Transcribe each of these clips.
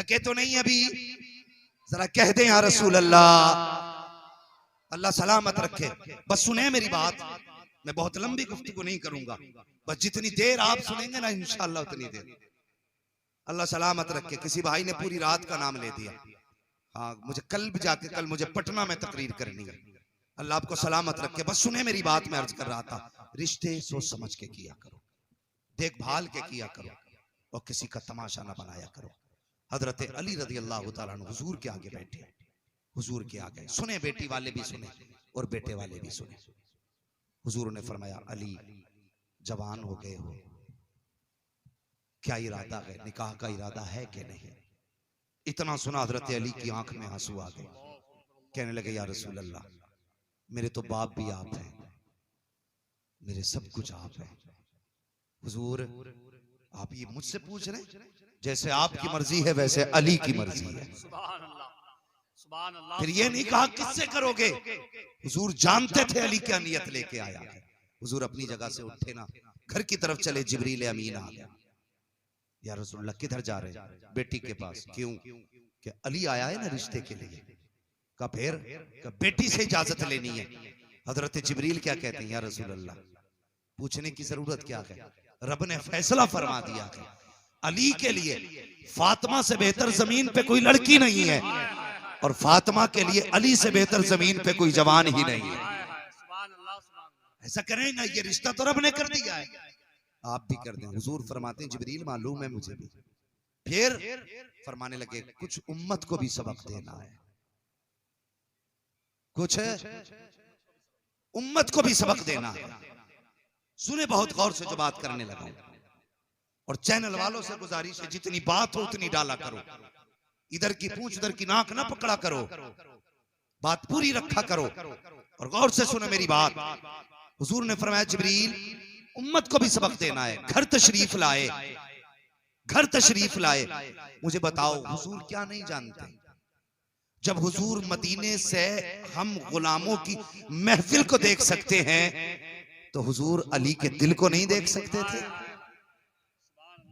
थके तो नहीं अभी? जरा कह दे या रसूल अल्लाह। अल्लाह सलामत रखे। बस सुने मेरी बात, मैं बहुत लंबी गुफ्तगू नहीं करूंगा, बस जितनी देर आप सुनेंगे ना इंशाअल्लाह उतनी देर। अल्लाह सलामत रखे। किसी भाई ने पूरी रात का नाम ले दिया। हाँ, मुझे कल भी जाके, कल मुझे पटना में तकरीर करनी है। अल्लाह आपको सलामत रखे। बस सुने मेरी बात, मैं अर्ज कर रहा था, रिश्ते सोच समझ के किया करो, देखभाल के किया करो, और किसी का तमाशा ना बनाया करो। हजरत अली रज़ी अल्लाह तआला अन्हु हुजूर के आगे बैठे, हुजूर के आगे सुने, बेटी वाले भी सुने और बेटे वाले भी सुने। हुजूर ने फरमाया, अली जवान हो गए हो, क्या इरादा है, निकाह का इरादा है कि नहीं? इतना सुना हजरत अली की आंख में आंसू आ गए। कहने लगे, या रसूल अल्लाह, मेरे तो बाप भी आप हैं, मेरे सब कुछ आप हैं। हुजूर आप ये मुझसे पूछ रहे हैं? जैसे आपकी मर्जी है वैसे अली की मर्जी है। फिर ये नहीं कहा किससे करोगे? हुजूर जानते थे अली क्या नियत लेके आया है। हुजूर अपनी जगह से उठे ना, घर की तरफ चले, जिब्रील अमीन आ गया। या रसूलुल्लाह किधर जा रहे हैं? बेटी के पास। क्यों? कि अली आया है ना रिश्ते के लिए। का फिर बेटी से इजाजत लेनी है। हजरत जिब्रील क्या कहते हैं, या रसूलुल्लाह पूछने की जरूरत क्या है, रब ने फैसला फरमा दिया है, अली के लिए फातिमा से बेहतर जमीन पे कोई लड़की नहीं है, और फातिमा के लिए अली से बेहतर जमीन पे कोई जवान ही नहीं है। ऐसा करें ना, ये रिश्ता तो रब ने कर दिया है, आप भी कर दें। हुजूर फरमाते हैं, जिब्रील मालूम है मुझे भी। फिर फरमाने लगे, कुछ उम्मत को भी सबक देना है, कुछ उम्मत को भी सबक देना है। सुने बहुत गौर से जो बात करने लगा, और चैनल वालों से गुजारिश है, जितनी बात हो उतनी डाला करो, इधर की पूंछ उधर की नाक ना पकड़ा करो, बात पूरी रखा करो, और गौर से सुनो मेरी बात। हुजूर ने फरमाया, जिब्रील उम्मत को भी सबक देना है, घर तशरीफ लाए, घर तशरीफ लाए। मुझे बताओ हुजूर क्या नहीं जानते? जब हुजूर मदीने से हम गुलामों की महफिल को देख सकते हैं, तो हुजूर अली के दिल को नहीं देख सकते थे?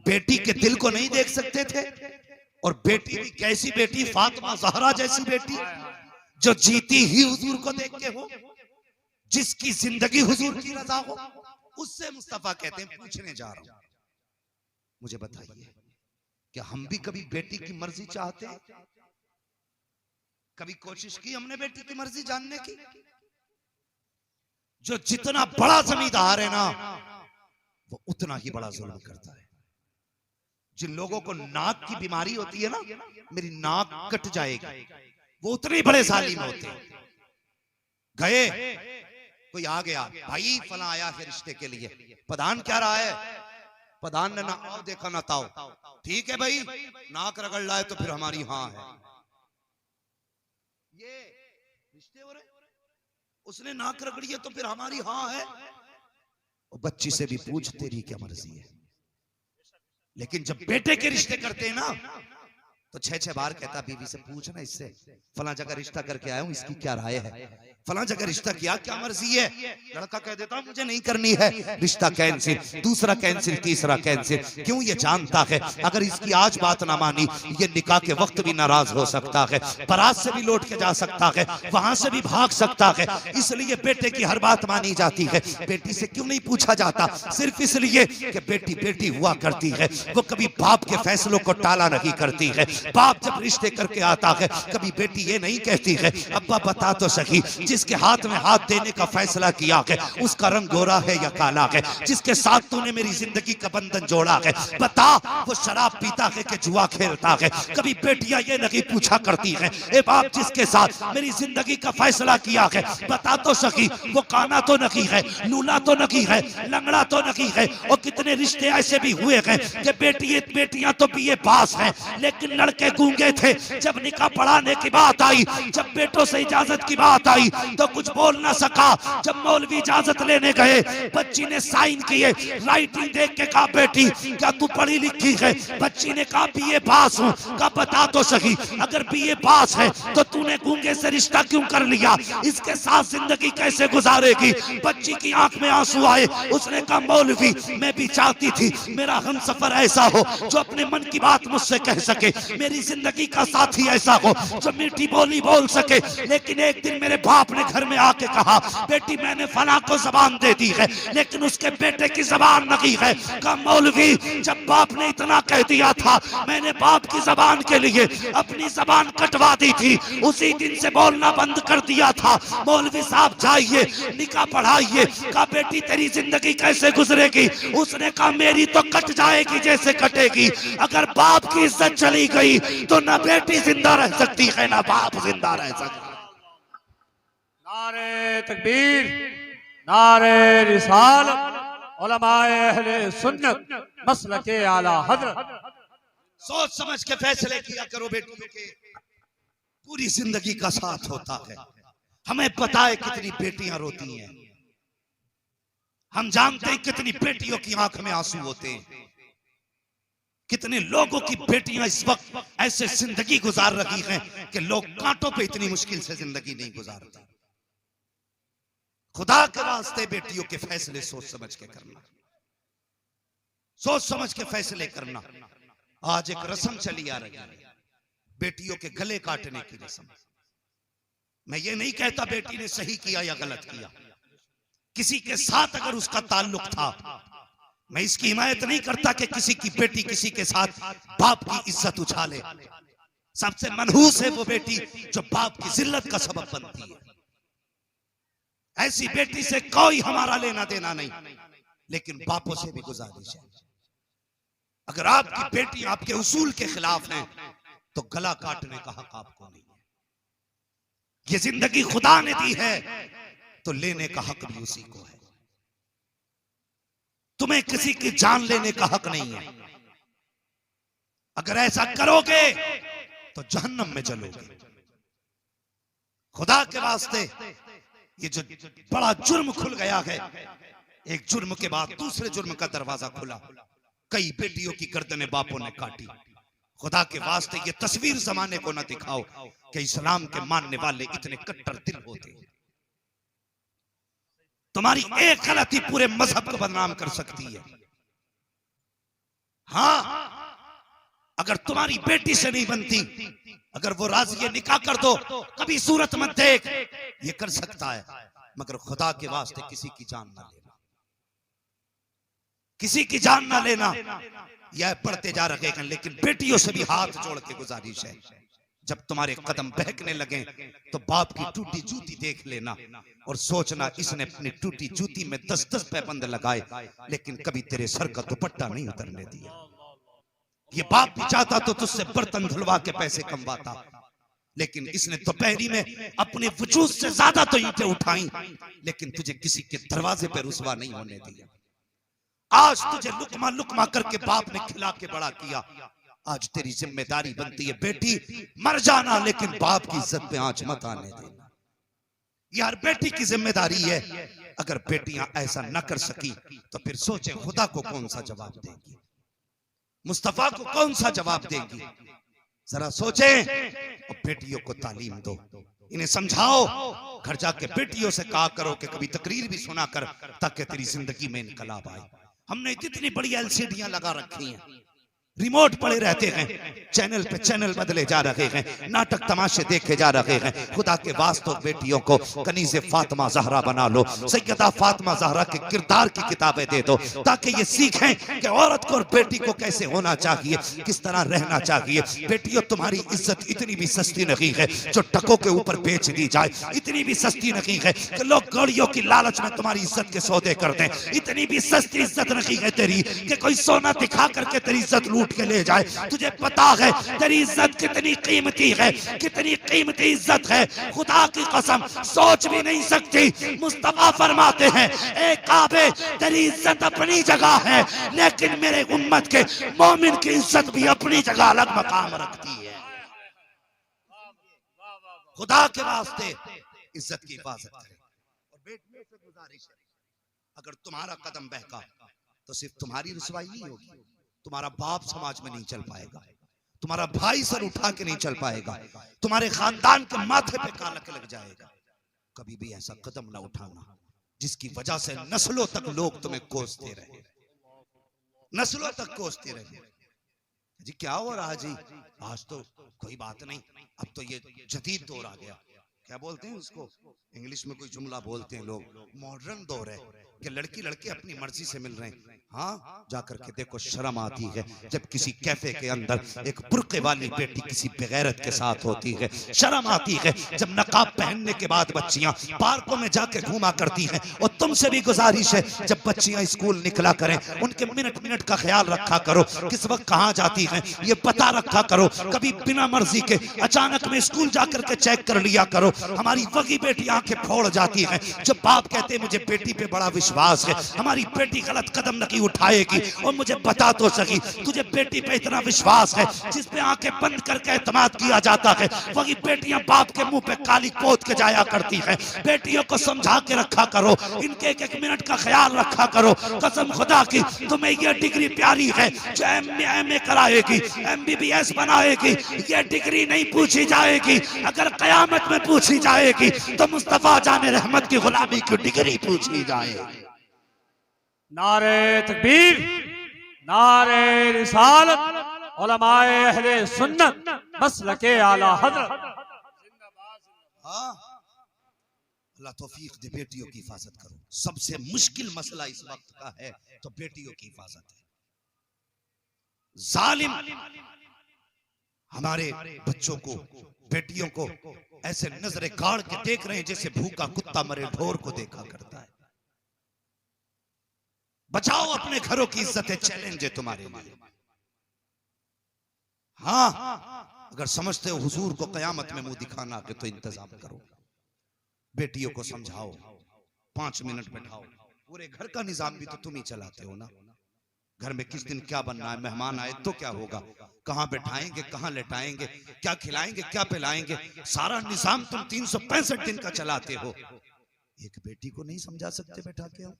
बेटी के दिल को नहीं देख सकते थे? और बेटी भी कैसी बेटी, फातिमा ज़हरा जैसी बेटी, जो जीती ही हुजूर को देख के हो, जिसकी जिंदगी हुजूर की रजा हो, उससे मुस्तफा कहते हैं, पूछने जा रहा हूं, मुझे बताइए क्या हम भी कभी बेटी की मर्जी चाहते हैं? कभी कोशिश की हमने बेटी की मर्जी जानने की? जो जितना बड़ा जमींदार है ना, वो उतना ही बड़ा जुल्म करता है। जिन लोगों को नाक की बीमारी होती है ना, मेरी नाक कट जाएगी, वो उतने ही बड़े जालिम होते हैं। गए, कोई आ गया, भाई फला आया है रिश्ते के लिए, प्रधान क्या रहा है? प्रधान ने ना आओ देखा ना ताओ, ठीक है भाई, नाक रगड़ लाए तो फिर हमारी हाँ है। ये रिश्ते हो रहे, उसने नाक रगड़ी है तो फिर हमारी हाँ है। और बच्ची से भी पूछ, तेरी क्या मर्जी है? लेकिन जब बेटे के रिश्ते करते हैं ना, तो 6-6 बार कहता, बीवी से पूछना, इससे फला जगह रिश्ता करके आया हूं, इसकी क्या राय है, फला जगह रिश्ता किया, क्या मर्जी है? लड़का कह देता मुझे नहीं करनी है, रिश्ता कैंसिल, दूसरा कैंसिल, तीसरा कैंसिल। क्यों? ये जानता है अगर इसकी आज बात ना मानी, ये निकाह के वक्त भी नाराज हो सकता है, बारात से भी लौट के जा सकता है, वहां से भी भाग सकता है। इसलिए बेटे की हर बात मानी जाती है। बेटी से क्यों नहीं पूछा जाता? सिर्फ इसलिए कि बेटी बेटी हुआ करती है, वो कभी बाप के फैसलों को टाला नहीं करती है। बाप जब रिश्ते करके आता है, कभी बेटी ये नहीं कहती है, अब्बा बता तो सही, जिसके हाथ में हाथ देने का फैसला किया है उसका रंग गोरा है या काला है, जिसके साथ तूने मेरी जिंदगी का बंधन जोड़ा है, बता वो शराब पीता है कि जुआ खेलता है। कभी बेटियां ये नहीं पूछा करती है, ए बाप जिसके साथ मेरी जिंदगी का फैसला किया है, बता तो सही वो काना तो नहीं है, लूला तो नहीं है, लंगड़ा तो नहीं है। और कितने रिश्ते ऐसे भी हुए हैं कि बेटियां तो बीए पास हैं, लेकिन लड़के गूंगे थे। जब निकाह पढ़ाने की बात आई, जब बेटों से इजाजत की बात आई, तो कुछ बोल ना सका। जब मौलवी इजाजत लेने गए, बच्ची ने साइन किए, राइटिंग देख के कहा, बेटी क्या तू पढ़ी लिखी है? बच्ची ने कहा, बीए पास हूँ। कहा बता तो सही, अगर बीए पास है तो तूने गूंगे से रिश्ता क्यों कर लिया? इसके साथ जिंदगी कैसे गुजारेगी? बच्ची की आंख में आंसू आए। उसने कहा, मौलवी मैं भी चाहती थी मेरा हमसफर ऐसा हो जो अपने मन की बात मुझसे कह सके, मेरी जिंदगी का साथी ऐसा हो जो मीठी बोली बोल सके। लेकिन एक दिन मेरे बाप ने घर में आके कहा, बेटी मैंने फला को जबान दे दी है लेकिन उसके बेटे की जबान नहीं है। कहा मौलवी, जब बाप ने इतना कह दिया था मैंने बाप की जबान के लिए अपनी जबान कटवा दी थी, उसी दिन से बोलना बंद कर दिया था। मौलवी साहब जाइए निकाह पढ़ाइए। कहा बेटी तेरी जिंदगी कैसे गुजरेगी? उसने कहा मेरी तो कट जाएगी जैसे कटेगी। अगर बाप की इज्जत चली गई तो ना बेटी जिंदा रह सकती है ना बाप जिंदा रह सकता। नारे तकबीर, नारे रिसालत, उलमाए अहले सुन्नत मसलके आला हजरत। सोच समझ के फैसले किया करो बेटियों के, पूरी जिंदगी का साथ होता है। हमें पता है कितनी बेटियां रोती हैं, हम जानते हैं कितनी बेटियों की आंख में आंसू होते हैं, कितने लोगों की बेटियां इस वक्त ऐसे जिंदगी गुजार रही हैं कि लोग कांटों पे इतनी मुश्किल से जिंदगी नहीं गुजारते। खुदा के वास्ते बेटियों के फैसले सोच समझ के करना, सोच समझ के फैसले करना। आज एक रस्म चली आ रही है, बेटियों के गले काटने की रस्म। मैं ये नहीं कहता बेटी ने सही किया या गलत किया, किसी के साथ अगर उसका ताल्लुक था, मैं इसकी हिमायत नहीं करता कि किसी की बेटी किसी के साथ बाप की इज्जत उछाले। सबसे मनहूस है वो बेटी जो बाप की जिल्लत का सबब बनती है। ऐसी बेटी से कोई हमारा लेना देना नहीं, लेकिन बापों से भी गुजारिश है, अगर आपकी बेटी आपके उसूल के खिलाफ है तो गला काटने का हक आपको नहीं है। ये जिंदगी खुदा ने दी है तो लेने का हक भी उसी को है। तुम्हें किसी की जान लेने का हक नहीं है। अगर ऐसा करोगे तो जहन्नम में चलोगे। खुदा के वास्ते ये जो बड़ा जुर्म खुल गया है, एक जुर्म के बाद दूसरे जुर्म का दरवाजा खुला। कई बेटियों की गर्दनें बापों ने काटी। खुदा के वास्ते ये तस्वीर जमाने को न दिखाओ कि इस्लाम के मानने वाले इतने कट्टर दिल होते। तुम्हारी एक गलती पूरे मजहब को बदनाम कर सकती है। हाँ, अगर तुम्हारी बेटी से नहीं बनती, अगर वो राजी है निकाह कर दो, कभी सूरत मत देख, ये कर सकता है, मगर खुदा के वास्ते किसी की जान ना लेना, किसी की जान ना लेना। यह पढ़ते जा रहे हैं, लेकिन बेटियों से भी हाथ जोड़ के गुजारिश है, जब तुम्हारे कदम बहकने लगे तो बाप की टूटी जूती देख लेना और सोचना इसने अपनी टूटी जूती में 10-10 पैबंद लगाए, लेकिन कभी तेरे सर का दुपट्टा नहीं उतरने दिया। ये बाप भी चाहता तो तुझसे बर्तन धुलवा के पैसे कमवाता, लेकिन इसने दोपहरी में अपने वजूद से ज्यादा तो ईंटें उठाई, लेकिन तुझे किसी के दरवाजे पे रुसवा नहीं होने दिया। आज तुझे लुकमा लुकमा करके बाप ने खिला के बड़ा किया। आज तेरी जिम्मेदारी बनती है बेटी, मर जाना लेकिन बाप की इज्जत पे आंच मत आने देना। यार बेटी की जिम्मेदारी है। अगर बेटियां ऐसा न कर सकी तो फिर सोचें खुदा को कौन सा जवाब देंगी, मुस्तफा को कौन सा जवाब देंगी। जरा सोचें और बेटियों को तालीम दो, इन्हें समझाओ। घर जाके बेटियों से कहा करो कि कभी तकरीर भी सुना कर, ताकि तेरी जिंदगी में इनकलाब आए। हमने कितनी बड़ी एलसीडियां लगा रखी हैं, रिमोट पड़े रहते हैं, चैनल पे चैनल बदले जा रहे हैं, नाटक तमाशे देखे जा रहे हैं। खुदा के वास्ते बेटियों को कनीज़े फातिमा ज़हरा बना लो, सैयदा फातिमा ज़हरा के किरदार की किताबें दे दो, ताकि ये सीखें कि औरत को और बेटी को कैसे होना चाहिए, किस तरह रहना चाहिए। बेटियों, तुम्हारी इज्जत इतनी भी सस्ती नहीं है जो टकों के ऊपर बेच दी जाए, इतनी भी सस्ती नहीं है कि लोग गौड़ियों की लालच में तुम्हारी इज्जत के सौदे कर दें, इतनी भी सस्ती इज्जत नहीं है तेरी कि कोई सोना दिखा करके तेरी इज्जत लूट के ले जाए। तुझे पता है तेरी इज्जत कितनी कीमती है, कितनी कीमती इज्जत है, खुदा की कसम सोच भी नहीं सकती। मुस्तफा फरमाते हैं, ए काबे तेरी इज्जत अपनी जगह है, लेकिन मेरे उम्मत के मोमिन की इज्जत भी अपनी जगह अलग मकाम रखती है। खुदा के वास्ते इज्जत की हिफाजत करें। और बेटियों से गुजारिश है, अगर तुम्हारा कदम बहका तो सिर्फ तुम्हारी रुसवाई नहीं होगी, तुम्हारा बाप समाज में नहीं चल पाएगा, तुम्हारा भाई सर उठा के नहीं चल पाएगा, तुम्हारे खानदान के माथे पे कालक लग जाएगा। कभी भी ऐसा कदम ना उठाना जिसकी वजह से नस्लों तक लोग तुम्हें कोसते रहे, नस्लों तक कोसते रहे। जी क्या हो रहा जी? आज तो कोई बात नहीं, अब तो ये जदीद दौर आ गया। क्या बोलते हैं उसको, इंग्लिश में कोई जुमला बोलते हैं लोग, मॉडर्न दौर है कि लड़की लड़के अपनी मर्जी से मिल रहे हैं। हाँ, जाकर के देखो, शर्म आती है जब किसी कैफे के अंदर एक बुर्के वाली बेटी किसी बेगैरत के साथ होती है। शर्म आती है जब नकाब पहनने के बाद बच्चियां पार्कों में जाके घूमा करती हैं। और तुमसे भी गुजारिश है, जब बच्चियां स्कूल निकला करें, उनके मिनट मिनट का ख्याल रखा करो, किस वक्त कहाँ जाती हैं ये पता रखा करो। कभी बिना मर्जी के अचानक में स्कूल जाकर के चेक कर लिया करो। हमारी वही बेटी आंखें फोड़ जाती हैं जब बाप कहते हैं मुझे बेटी पे बड़ा विश्वास है, हमारी बेटी गलत कदम नहीं उठाएगी। और मुझे बता तो सकी, तुझे बेटी पे इतना विश्वास है जिस पे आंखें बंद करके एतमाद किया जाता है, वही बेटियां बाप के मुंह पे काली पोत के जाया करती हैं। बेटियों को समझा के रखा करो, इनके एक एक मिनट का ख्याल रखा करो। कसम खुदा की तुम्हें ये डिग्री प्यारी है जो एमए कराएगी, एमबीबीएस बनाएगी, ये डिग्री नहीं पूछी जाएगी। अगर कयामत में पूछी जाएगी तो मुस्तफा जाने रहमत की गुलामी की डिग्री पूछी जाएगी। नारे तकबीर, नारे रिसालत, उलमाए अहले सुन्नत मसलके आला हजरत। हाँ, अल्लाह तौफीक दे, बेटियों की हिफाजत करो। सबसे मुश्किल मसला इस वक्त का है तो बेटियों की हिफाजत है। जालिम हमारे बच्चों को, बेटियों को ऐसे नजरे गाड़ के देख रहे हैं जैसे भूखा कुत्ता मरे ढोर को देखा करता है। बचाओ अपने घरों की इज्जत, चैलेंज है तुम्हारे लिए। हाँ, अगर समझते हो हुजूर को कयामत में मुंह दिखाना के तो इंतजाम करो। बेटियों को समझाओ, 5 मिनट बैठाओ। पूरे घर का निजाम भी तो तुम ही चलाते हो ना। घर में किस दिन क्या बनना है, मेहमान आए तो क्या होगा, कहां बैठाएंगे, कहां लेटाएंगे, क्या खिलाएंगे, क्या पिलाएंगे, सारा निजाम तुम 365 दिन का चलाते हो। एक बेटी को नहीं समझा सकते बैठा के? हो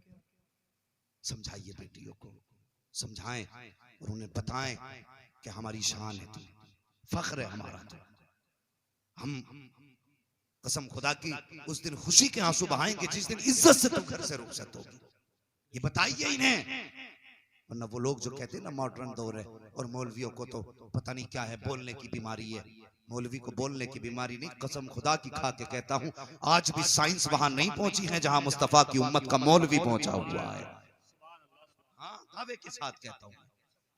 समझाइए, बेटियों को समझाएं और उन्हें बताएं कि हमारी शान है, तुम फख्र है हमारा। तो हम कसम खुदा की उस दिन खुशी के आंसू बहाएंगे जिस दिन इज्जत से तुम घर से रुखसत होगी। ये बताइए इन्हें। वरना वो लोग जो कहते हैं ना मॉडर्न दौर है, और मौलवियों को तो पता नहीं क्या है, बोलने की बीमारी है। मौलवी को बोलने की बीमारी नहीं, कसम खुदा की खा के कहता हूं, आज भी साइंस वहां नहीं पहुंची है जहां मुस्तफा की उम्मत का मौलवी पहुंचा हुआ है। हाँ, दावे के साथ कहता हूं,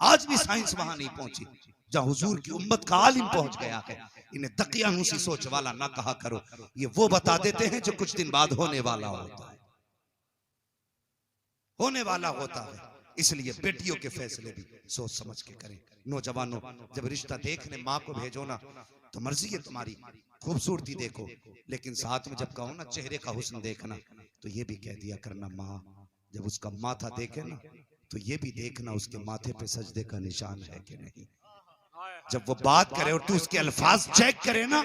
आज भी साइंस वहां नहीं पहुंची जहां हुजूर की उम्मत का आलिम पहुंच गया है। इन्हें दकियानूसी सोच वाला ना कहा करो, ये वो बता देते हैं जो कुछ दिन बाद होने वाला होता है, होने वाला होता है। इसलिए बेटियों के फैसले भी सोच समझ के करें। नौजवानों, जब रिश्ता देखने माँ को भेजो ना तो मर्जी है तुम्हारी, खूबसूरती देखो, लेकिन साथ में जब कहो ना चेहरे का हुस्न देखना, तो ये भी कह दिया करना माँ, जब उसका माथा देखे ना तो ये भी देखना उसके माथे पे सजदे का निशान है कि नहीं। जब वो बात करे और तू उसके अल्फाज चेक करे ना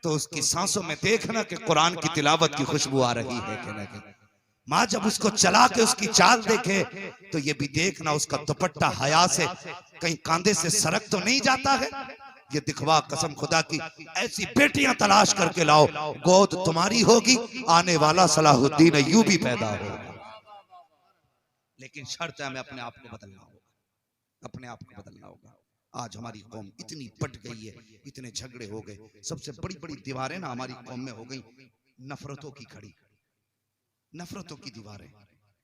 तो उसकी सांसों में देखना कि कुरान की तिलावत की खुशबू आ रही है कि नहीं। माँ जब उसको चला के उसकी चाल देखे तो ये भी देखना उसका दुपट्टा हया से कहीं कांधे से सरक तो नहीं जाता है। ये दिखवा, कसम खुदा की ऐसी बेटियां तलाश करके लाओ, गोद तुम्हारी होगी, आने वाला सलाहुद्दीन अय्यूबी पैदा होगा। लेकिन शर्त है हमें अपने आप को बदलना होगा, अपने आप को बदलना होगा। आज हमारी कौम इतनी बट गई है, इतने झगड़े हो गए, सबसे बड़ी बड़ी दीवारें ना हमारी कौम में हो गई नफरतों की खड़ी, नफरतों की दीवारें।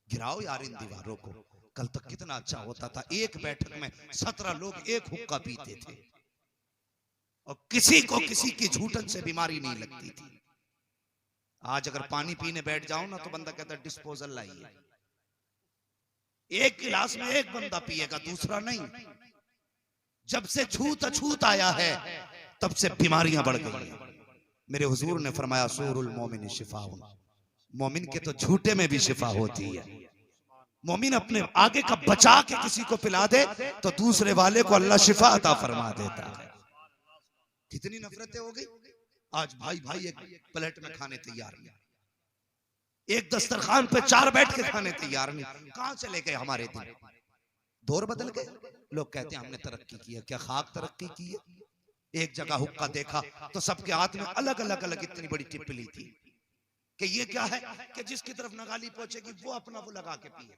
गिराओ यार इन दीवारों को। कल तक कितना अच्छा होता था, एक बैठक में 17 लोग एक हुक्का पीते थे और किसी को किसी की झूठन से बीमारी नहीं लगती थी। आज अगर पानी पीने बैठ जाओ ना तो बंदा कहता डिस्पोजल लाइए, एक गिलास में एक बंदा पिएगा, दूसरा नहीं। जब से छूत अछूत आया है तब से बीमारियां बढ़ गई हैं। मेरे हुजूर ने फरमाया सूरुल मोमिन शिफाउन, मोमिन के तो झूठे में भी शिफा होती है। मोमिन अपने आगे का बचा के किसी को पिला दे तो दूसरे वाले को अल्लाह शिफा अता फरमा देता है। कितनी नफरतें हो गई। आज भाई भाई एक प्लेट में खाने तैयार नहीं, एक दस्तरखान पे 4 बैठ के खाने तैयार नहीं। कहां चले गए हमारे दिन, दौर बदल गए। लोग कहते हैं हमने तरक्की की है, क्या खाक तरक्की की है। एक जगह हुक्का देखा तो सबके हाथ में अलग अलग अलग इतनी बड़ी टिप्पली थी कि ये क्या है कि जिसकी तरफ नगाली पहुंचेगी वो अपना वो लगा के पिए।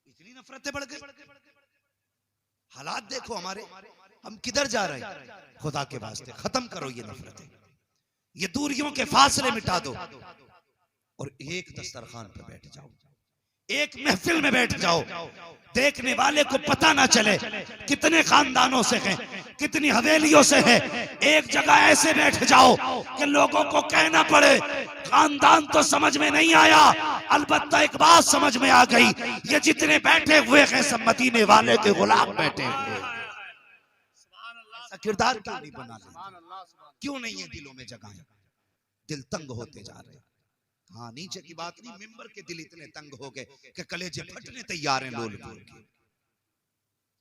इतनी नफरतें बढ़ गई। हालात देखो हमारे, हम किधर जा रहे हैं। खुदा के वास्ते खत्म करो ये नफरतें, ये दूरियों के फासले मिटा दो और एक दस्तरखान पर बैठ जाओ, एक महफिल में बैठ जाओ। देखने वाले को पता ना चले कितने खानदानों से हैं, कितनी हवेलियों से है। एक जगह ऐसे बैठ जाओ कि लोगों को कहना पड़े खानदान तो समझ में नहीं आया, अलबत्ता एक बात समझ में आ गई, ये जितने बैठे हुए हैं सब मदीने वाले के गुलाम बैठे हुए। ऐसा किरदार क्यों नहीं बना लेते? क्यों नहीं है दिलों में जगह? दिल तंग होते जा रहे हैं। हाँ, नीचे की बात नहीं, मिंबर के दिल इतने तंग हो गए कि कलेजे फटने तैयार हैं लोल बोल के।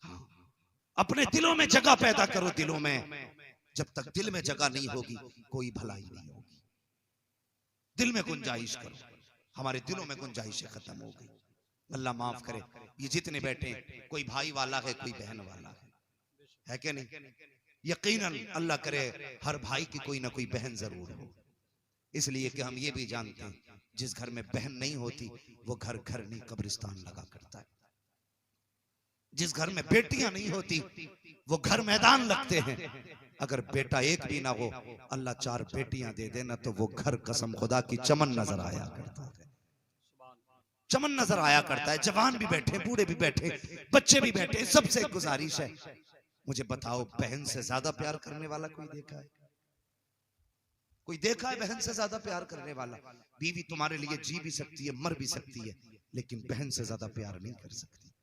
हाँ, अपने दिलों में जगह पैदा करो। दिलों में, जब तक दिल में जगह नहीं होगी कोई भलाई नहीं होगी। दिल में गुंजाइश करो। हमारे दिलों में गुंजाइशें खत्म हो गई। अल्लाह माफ करे, ये जितने बैठे हैं कोई भाई वाला है, कोई बहन वाला है कि नहीं? यकीनन अल्लाह करे हर भाई की कोई ना कोई बहन जरूर हो। इसलिए कि हम ये भी जानते हैं जिस घर में बहन नहीं होती वो घर घर नहीं कब्रिस्तान लगा करता है। जिस घर में बेटियां नहीं होती वो घर मैदान लगते हैं। अगर बेटा एक भी ना हो, अल्लाह 4 बेटियां दे देना तो वो घर कसम खुदा की चमन नजर आया करता है। चमन नजर आया करता है। जवान भी बैठे, बूढ़े भी बैठे, बच्चे भी बैठे। सबसे गुजारिश है, मुझे बताओ बहन से ज्यादा प्यार करने वाला कोई देखा है? कोई देखा है बहन से ज्यादा प्यार करने वाला? बीवी तुम्हारे लिए जी भी सकती है, मर भी सकती है, लेकिन बहन से ज्यादा प्यार नहीं कर सकती।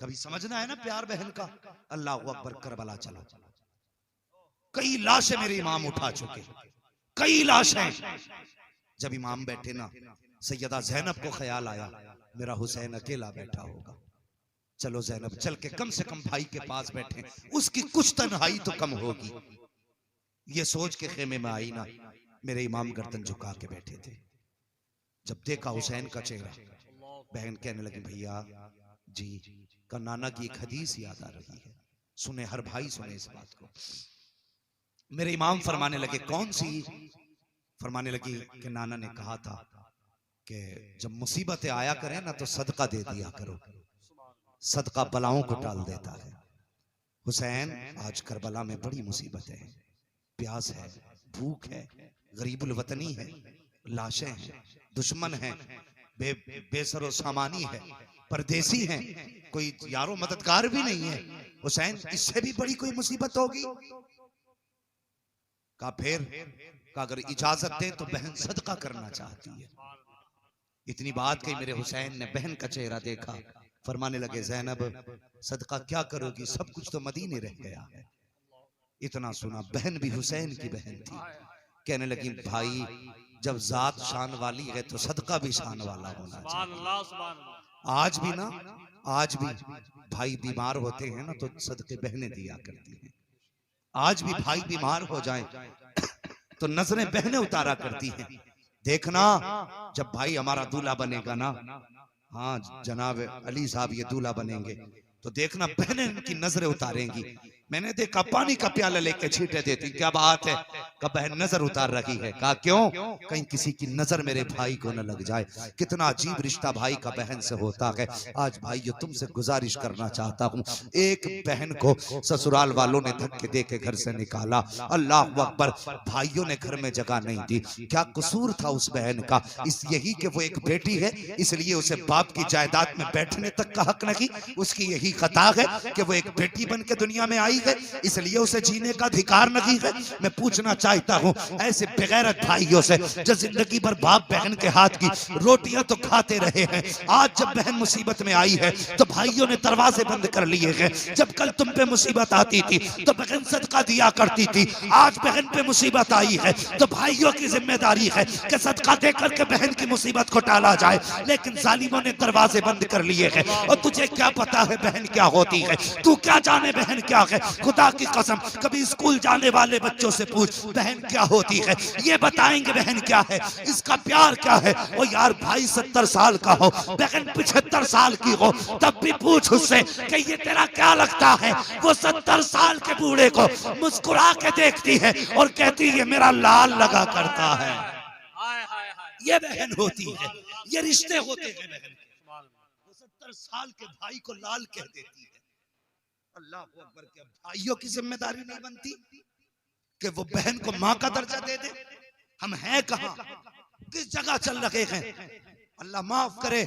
कभी समझना है ना प्यार बहन का। अल्लाह अकबर, करबला चला, कई लाशें मेरे इमाम उठा चुके, कई लाशें। जब इमाम बैठे ना, सैयदा ज़ैनब को ख्याल आया मेरा हुसैन अकेला बैठा होगा, चलो ज़ैनब चल के कम से कम भाई के पास बैठे, उसकी कुछ तन्हाई तो कम होगी। ये सोच के खेमे में आई ना, मेरे इमाम गर्दन झुका के बैठे थे। जब देखा हुसैन का चेहरा, बहन कहने लगी भैया जी का नाना की एक हदीस याद आ रही है, सुने हर भाई सुने इस बात को। मेरे इमाम फरमाने लगे कौन सी? फरमाने लगी कि नाना ने कहा था कि जब मुसीबतें आया करें ना तो सदका दे दिया करो, सदका बलाओं को टाल देता है। हुसैन आज करबला में बड़ी मुसीबतें हैं, प्यास है, भूख है, गरीबुल वतनी है, लाशें हैं, दुश्मन हैं, बेसरो सामानी है, परदेसी हैं, कोई यारो मददगार भी नहीं है। हुसैन इससे भी बड़ी कोई मुसीबत होगी? का फिर का अगर इजाजत दे तो बहन सदका करना चाहती है। इतनी बात कही, मेरे हुसैन ने बहन का चेहरा देखा, फरमाने लगे ज़ैनब सदका क्या करोगी, सब कुछ तो मदीने रह गया है। इतना सुना, बहन भी हुसैन की बहन थी, कहने लगी भाई जब जात शान वाली है तो सदका भी शान वाला होना चाहिए। आज भी ना, आज भी भाई बीमार होते हैं ना तो सदके बहनें दिया करती हैं। आज भी भाई बीमार हो जाएं तो नजरें बहनें उतारा करती हैं। देखना जब भाई हमारा दूल्हा बनेगा ना, हाँ जनाब अली साहब ये दूल्हा बनेंगे, तो देखना बहनें इनकी नजरें उतारेंगी। मैंने देखा पानी का प्याला लेके छींटे देती, क्या बात है, का बहन नजर उतार रही है। कहा क्यों? कहीं किसी की नजर मेरे भाई को न लग जाए। कितना अजीब रिश्ता भाई का बहन से होता है। आज भाइयों तुमसे गुजारिश करना चाहता हूँ, एक बहन को ससुराल वालों ने धक्के दे के घर से निकाला, अल्लाह अकबर, भाइयों ने घर में जगह नहीं दी। क्या कसूर था उस बहन का? इस यही कि वो एक बेटी है, इसलिए उसे बाप की जायदाद में बैठने तक का हक नहीं। उसकी यही खता है कि वो एक बेटी बन के दुनिया में आई है, इसलिए उसे जीने का अधिकार नहीं है। मैं पूछना चाहता हूँ ऐसे बेगैरत भाइयों से जो जिंदगी भर बाप बहन के हाथ की रोटियां तो खाते रहे हैं, आज जब बहन मुसीबत में आई है तो भाइयों ने दरवाजे बंद कर लिए हैं। जब कल तुम पे मुसीबत आती थी तो बहन सदका दिया करती थी, आज बहन पे मुसीबत आई है तो भाइयों की जिम्मेदारी है कि सदका देकर के बहन की मुसीबत को टाला जाए। लेकिन जालिमों ने दरवाजे बंद कर लिए हैं। और तुझे क्या पता है बहन क्या होती है? तू क्या जाने बहन क्या है? खुदा की कसम कभी स्कूल जाने वाले बच्चों से पूछ बहन क्या होती है, ये बताएंगे बहन क्या है, इसका प्यार क्या है। ओ यार भाई 70 साल का हो, बहन 75 साल की हो, तब भी पूछ उससे कि ये तेरा क्या लगता है। वो 70 साल के बूढ़े को मुस्कुरा के देखती है और कहती है मेरा लाल लगा करता है। ये बहन होती है, ये रिश्ते होते हैं बहन। वो 70 साल के भाई को लाल कह देती है। अल्लाह अकबर के भाइयों की जिम्मेदारी नहीं बनती कि वो बहन को माँ का दर्जा दे दे? हम हैं कहाँ, किस जगह चल रहे हैं? अल्लाह माफ करे,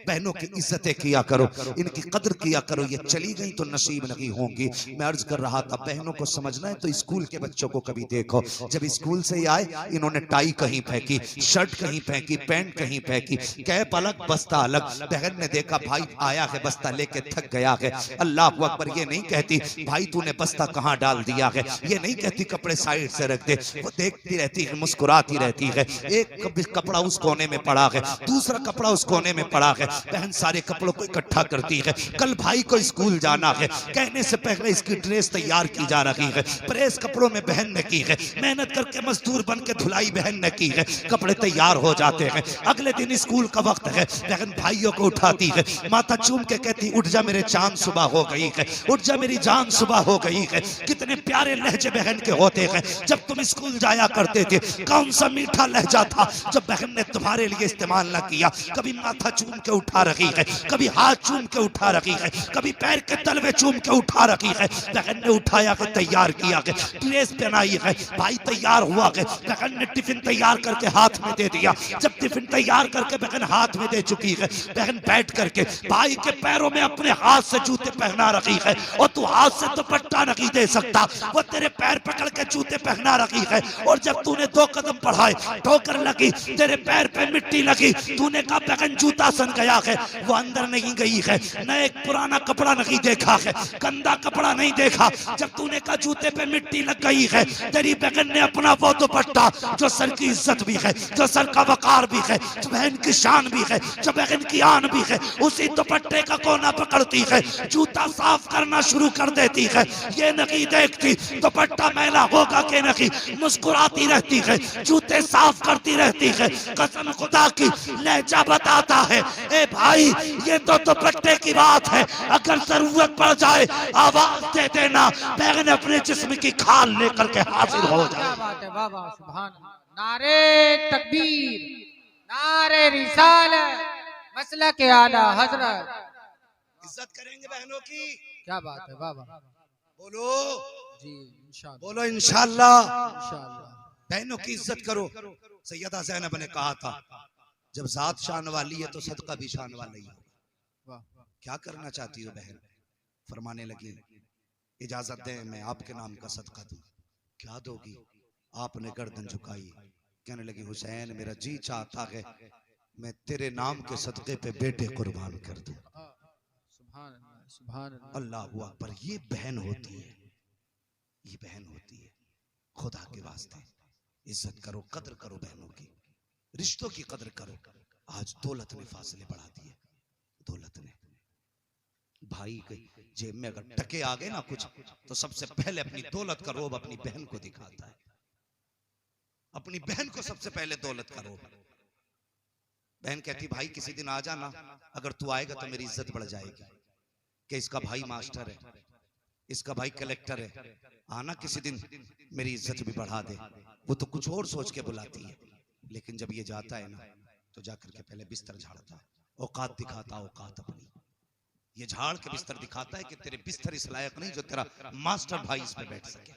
बहनों की इज्जतें किया करो, इनकी कदर किया करो। ये चली गई तो नसीब नहीं होंगी। मैं अर्ज कर रहा था, बहनों को समझना है तो स्कूल के बच्चों को कभी देखो, जब स्कूल से आए इन्होंने टाई कहीं फेंकी, शर्ट कहीं फेंकी, पैंट कहीं फेंकी, कैप अलग बस्ता अलग। बहन ने देखा भाई आया है बस्ता लेके थक गया है, अल्लाह अकबर ये नहीं कहती भाई तूने बस्ता कहाँ डाल दिया है, ये नहीं कहती कपड़े साइड से रख दे। वो देखती रहती है, मुस्कुराती रहती है। एक कपड़ा उस कोने में पड़ा है, दूसरा कपड़ा उस कोने में पड़ा है। बहन सारे कपड़ों को इकट्ठा करती है। कल भाई को स्कूल जाना है, कहने से पहले इसकी ड्रेस तैयार की जा रही है। प्रेस कपड़ों में बहन ने की है, मेहनत करके मजदूर बन के धुलाई बहन ने की है। कपड़े तैयार हो जाते हैं, अगले दिन स्कूल का वक्त है। बहन भाइयों को उठाती है, माथा चूम के कहती उठ जा मेरे चांद सुबह हो गई है, उठ जा मेरी जान सुबह हो गई है। कितने प्यारे लहजे बहन के होते हैं। जब तुम स्कूल जाया करते थे कौन सा मीठा लहजा था जब बहन ने तुम्हारे लिए इस्तेमाल न किया। कभी माथा चूम के उठा रही है, कभी हाथ चूम के उठा रही है, कभी पैर के तलवे चूम के उठा रही है। बहन ने उठाया है, तैयार किया है, ड्रेस पहनाई है, भाई तैयार हुआ है। बहन ने टिफिन तैयार करके हाथ में दे दिया। जब टिफिन तैयार करके बहन हाथ में दे चुकी है, बहन बैठ करके भाई के पैरों में अपने हाथ से जूते पहना रही है। और तू हाथ से दुपट्टा नहीं दे सकता, वो तेरे पैर पकड़ के जूते पहना रही है। और जब तूने 2 कदम बढ़ाए ठोकर लगी, तेरे पैर पे मिट्टी लगी, तूने कहा बहन जूता सन गया है। वो अंदर नहीं गई है, न एक पुराना कपड़ा नहीं देखा है, गंदा कपड़ा नहीं देखा। जब तूने कहा जूते पे मिट्टी लग गई है, तेरी बहन ने अपना वो दुपट्टा जो सर की इज्जत भी है, जो सर का वकार भी है, जो बहन की शान भी है, जो बहन की आन भी है, उसी दुपट्टे का कोना पकड़ती है, जूता साफ करना शुरू कर देती है। ये नहीं देखती दुपट्टा मैला होगा कि नहीं, मुस्कुराती रहती है, जूते साफ करती रहती है। कसम खुदा की लहजा बताता है, ए भाई ये तो दुपट्टे की बात है, अगर जरूरत पड़ जाए आवाज दे देना, बहन अपने जिस्म की खाल लेकर के हाजिर हो जाए। क्या बात है, वाह वाह, सुभान अल्लाह। नारे तकबीर, नारे रिसालत, मसला के आला हजरत। इज्जत करेंगे बहनों की, क्या बात है, वाह वाह। बोलो जी इंशाअल्लाह, बोलो इंशाअल्लाह। इंशाअल्लाह। बहनों की इज्जत करो। सैयदा ज़ैनब ने कहा था जब जात शान वाली है तो सदका भी शान वाला ही है। वाह, क्या करना चाहती हो बहन? फरमाने लगी इजाजत दें मैं आपके नाम का सदका दूं। क्या दोगी? आपने गर्दन झुकाई, कहने लगी हुसैन मेरा जी चाहता है मैं तेरे नाम के सदके पे बेटे कुर्बान कर दूं। सुभान अल्लाह, सुभान अल्लाह। अल्लाहू अकबर। ये बहन होती है, ये बहन होती है। खुदा के वास्ते इज्जत करो, कदर करो बहनों की, रिश्तों की कदर करो। आज दौलत ने फासले बढ़ा दिए, दौलत ने। भाई के जेब में अगर टके आ गए ना कुछ, तो सबसे पहले अपनी दौलत का रोब अपनी बहन को दिखाता है। अपनी बहन को सबसे पहले दौलत का रोब। बहन कहती भाई किसी दिन आ जाना, अगर तू आएगा तो मेरी इज्जत बढ़ जाएगी कि इसका भाई मास्टर है, इसका भाई कलेक्टर है, आना किसी दिन मेरी इज्जत भी बढ़ा दे। वो तो कुछ और सोच के बुलाती है, लेकिन जब ये जाता है ना तो जाकर के पहले बिस्तर झाड़ता है, औकात दिखाता, औकात अपनी। ये झाड़ के बिस्तर दिखाता है कि तेरे बिस्तर इस लायक नहीं जो तेरा मास्टर भाई इस पे बैठ सके।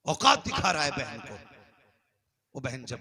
औकात दिखा रहा है बहन को। वो बहन जब